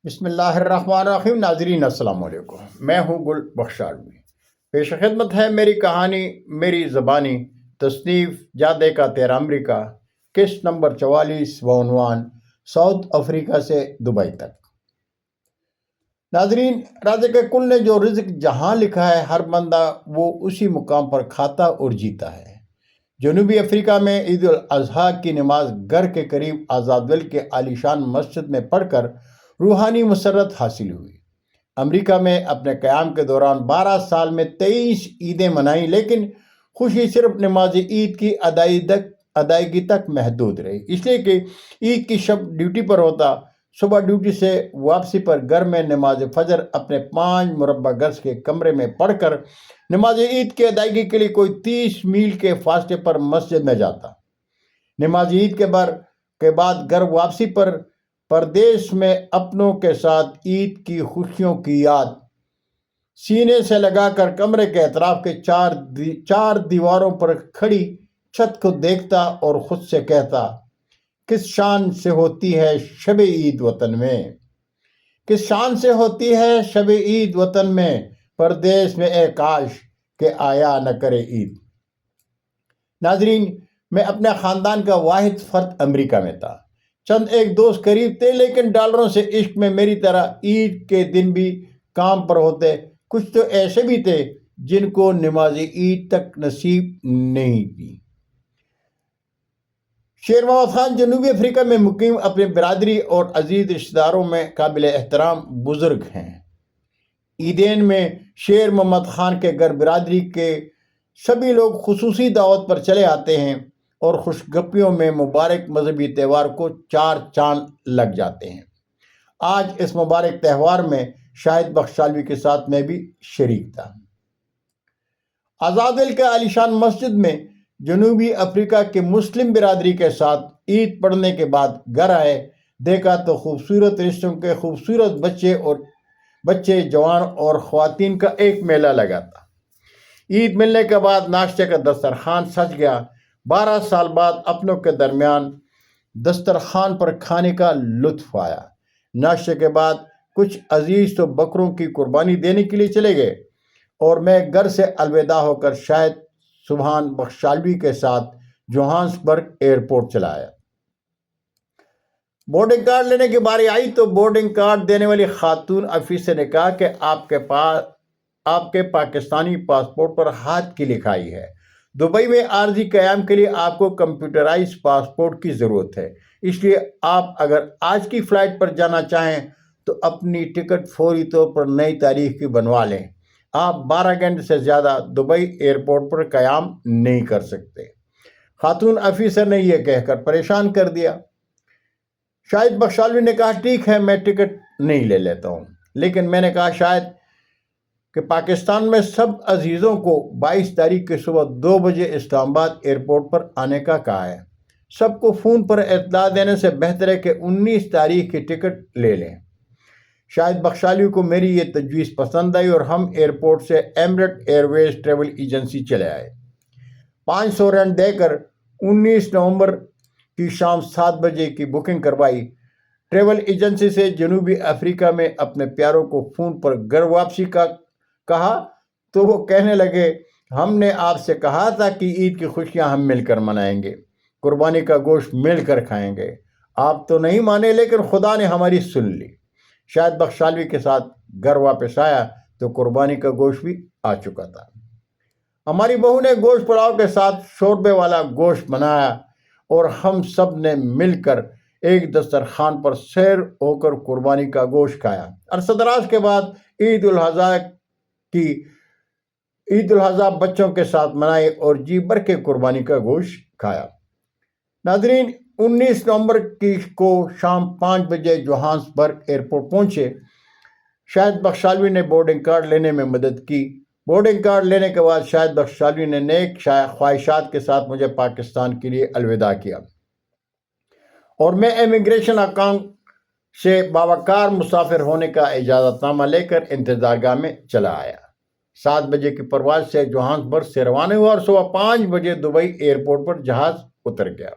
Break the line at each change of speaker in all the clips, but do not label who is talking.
بسم اللہ الرحمن الرحیم۔ ناظرین السلام علیکم، میں ہوں گل بخشالوی۔ پیش خدمت ہے میری کہانی میری زبانی، تصنیف جادے کا تیرا امریکہ، قسط نمبر 44 بعنوان ساؤتھ افریقہ سے دبئی تک۔ ناظرین، رازق کل نے جو رزق جہاں لکھا ہے، ہر بندہ وہ اسی مقام پر کھاتا اور جیتا ہے۔ جنوبی افریقہ میں عید الاضحیٰ کی نماز گھر کے قریب آزادویل کے عالیشان مسجد میں پڑھ کر روحانی مسرت حاصل ہوئی۔ امریکہ میں اپنے قیام کے دوران 12 سال میں 23 عیدیں منائیں، لیکن خوشی صرف نماز عید کی ادائیگی تک محدود رہی، اس لیے کہ عید کی شب ڈیوٹی پر ہوتا۔ صبح ڈیوٹی سے واپسی پر گھر میں نماز فجر اپنے 5 مربع گز کے کمرے میں پڑھ کر نماز عید کی ادائیگی کے لیے کوئی 30 میل کے فاصلے پر مسجد میں جاتا۔ نماز عید کے بعد گھر واپسی پر پردیس میں اپنوں کے ساتھ عید کی خوشیوں کی یاد سینے سے لگا کر کمرے کے اطراف کے چار دیواروں پر کھڑی چھت کو دیکھتا اور خود سے کہتا، کس شان سے ہوتی ہے شب عید وطن میں، کس شان سے ہوتی ہے شب عید وطن میں، پردیس میں اے کاش کہ آیا نہ کرے عید۔ ناظرین، میں اپنے خاندان کا واحد فرد امریکہ میں تھا۔ چند ایک دوست قریب تھے، لیکن ڈالروں سے عشق میں میری طرح عید کے دن بھی کام پر ہوتے۔ کچھ تو ایسے بھی تھے جن کو نماز عید تک نصیب نہیں تھی۔ شیر محمد خان جنوبی افریقہ میں مقیم اپنے برادری اور عزیز رشتہ داروں میں قابل احترام بزرگ ہیں۔ عیدین میں شیر محمد خان کے گھر برادری کے سبھی لوگ خصوصی دعوت پر چلے آتے ہیں اور خوشگپیوں میں مبارک مذہبی تہوار کو 4 چاند لگ جاتے ہیں۔ آج اس مبارک تہوار میں شاہد بخشالوی کے ساتھ میں بھی شریک تھا۔ آزادویل کے عالیشان مسجد میں جنوبی افریقہ کے مسلم برادری کے ساتھ عید پڑھنے کے بعد گھر آئے، دیکھا تو خوبصورت رشتوں کے خوبصورت بچے جوان اور خواتین کا ایک میلہ لگا تھا۔ عید ملنے کے بعد ناشتے کا دسترخوان سج گیا۔ 12 سال بعد اپنوں کے درمیان دسترخوان پر کھانے کا لطف آیا۔ ناشتے کے بعد کچھ عزیز تو بکروں کی قربانی دینے کے لیے چلے گئے اور میں گھر سے الوداع ہو کر شاہد سبحان بخشالوی کے ساتھ جوہانسبرگ ایئرپورٹ چلا آیا۔ بورڈنگ کارڈ لینے کی باری آئی تو بورڈنگ کارڈ دینے والی خاتون افیسر نے کہا کہ آپ کے پاکستانی پاسپورٹ پر ہاتھ کی لکھائی ہے۔ دبئی میں عارضی قیام کے لیے آپ کو کمپیوٹرائز پاسپورٹ کی ضرورت ہے، اس لیے آپ اگر آج کی فلائٹ پر جانا چاہیں تو اپنی ٹکٹ فوری طور پر نئی تاریخ کی بنوا لیں۔ آپ 12 گھنٹے سے زیادہ دبئی ایئرپورٹ پر قیام نہیں کر سکتے۔ خاتون افیسر نے یہ کہہ کر پریشان کر دیا۔ شاہد بخشالوی نے کہا، ٹھیک ہے، میں ٹکٹ نہیں لے لیتا ہوں، لیکن میں نے کہا شاہد کہ پاکستان میں سب عزیزوں کو 22 تاریخ کی صبح 2 بجے اسلام آباد ایئرپورٹ پر آنے کا کہا ہے۔ سب کو فون پر اطلاع دینے سے بہتر ہے کہ 19 تاریخ کی ٹکٹ لے لیں۔ شاہد بخشالوی کو میری یہ تجویز پسند آئی اور ہم ایئرپورٹ سے ایمریٹ ایئر ویز ٹریول ایجنسی چلے آئے۔ 500 رن دے کر 19 نومبر کی شام 7 بجے کی بکنگ کروائی۔ ٹریول ایجنسی سے جنوبی افریقہ میں اپنے پیاروں کو فون پر گھر واپسی کا کہا تو وہ کہنے لگے، ہم نے آپ سے کہا تھا کہ عید کی خوشیاں ہم مل کر منائیں گے، قربانی کا گوشت مل کر کھائیں گے۔ آپ تو نہیں مانے، لیکن خدا نے ہماری سن لی۔ شاہد بخشالوی کے ساتھ گھر واپس آیا تو قربانی کا گوشت بھی آ چکا تھا۔ ہماری بہو نے گوشت پلاؤ کے ساتھ شوربے والا گوشت بنایا اور ہم سب نے مل کر ایک دسترخوان پر سیر ہو کر قربانی کا گوشت کھایا۔ عرصہ دراز کے بعد عید الاضحیٰ بچوں کے ساتھ منائی اور جی بھر کے قربانی کا گوشت کھایا۔ ناظرین، 19 نومبر کو شام 5 بجے جوہانسبرگ ایئرپورٹ پہنچے۔ شاہد بخشالوی نے بورڈنگ کارڈ لینے میں مدد کی۔ بورڈنگ کارڈ لینے کے بعد شاہد بخشالوی نے نیک خواہشات کے ساتھ مجھے پاکستان کے لیے الوداع کیا اور میں امیگریشن حکام سے باوقار مسافر ہونے کا اجازت نامہ لے کر انتظارگاہ میں چلا آیا۔ 7 بجے کی پرواز سے جوہانسبرگ سے روانہ ہوا اور صبح 5 بجے دبئی ایئرپورٹ پر جہاز اتر گیا۔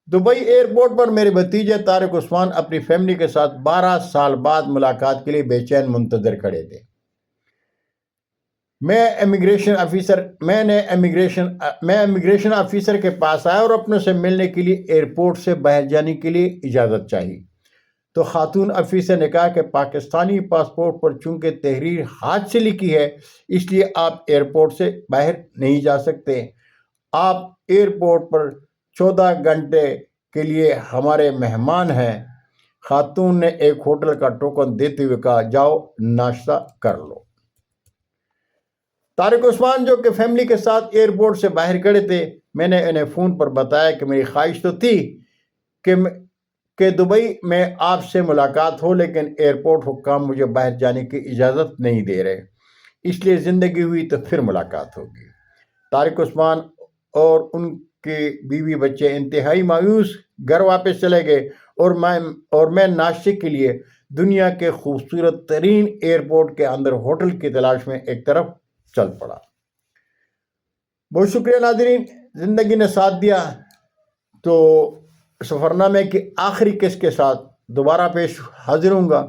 دبئی ایئرپورٹ پر میرے بھتیجے طارق عثمان اپنی فیملی کے ساتھ 12 سال بعد ملاقات کے لیے بے چین منتظر کھڑے تھے۔ میں امیگریشن آفیسر کے پاس آیا اور اپنے سے ملنے کے لیے ایئرپورٹ سے باہر جانے کے لیے اجازت چاہی تو خاتون آفیسر نے کہا کہ پاکستانی پاسپورٹ پر چونکہ تحریر ہاتھ سے لکھی ہے اس لیے آپ ایئرپورٹ سے باہر نہیں جا سکتے، آپ ایئرپورٹ پر 14 گھنٹے کے لیے ہمارے مہمان ہیں۔ خاتون نے ایک ہوٹل کا ٹوکن دیتے ہوئے کہا جاؤ ناشتہ کر لو۔ طارق عثمان جو کہ فیملی کے ساتھ ایئرپورٹ سے باہر کھڑے تھے، میں نے انہیں فون پر بتایا کہ میری خواہش تو تھی کہ دبئی میں آپ سے ملاقات ہو، لیکن ایئرپورٹ حکام مجھے باہر جانے کی اجازت نہیں دے رہے، اس لیے زندگی ہوئی تو پھر ملاقات ہوگی۔ طارق عثمان اور ان کے بیوی بچے انتہائی مایوس گھر واپس چلے گئے اور میں ناشتے کے لیے دنیا کے خوبصورت ترین ایئرپورٹ کے اندر ہوٹل کی تلاش میں ایک طرف چل پڑا۔ بہت شکریہ ناظرین، زندگی نے ساتھ دیا تو سفرنامے کی آخری قسط کے ساتھ دوبارہ پیش حاضر ہوں گا۔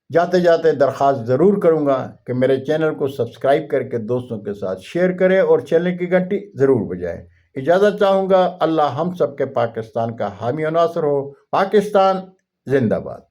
جاتے جاتے درخواست ضرور کروں گا کہ میرے چینل کو سبسکرائب کر کے دوستوں کے ساتھ شیئر کریں اور چینل کی گھنٹی ضرور بجائیں۔ اجازت چاہوں گا، اللہ ہم سب کے پاکستان کا حامی و ناصر ہو۔ پاکستان زندہ باد۔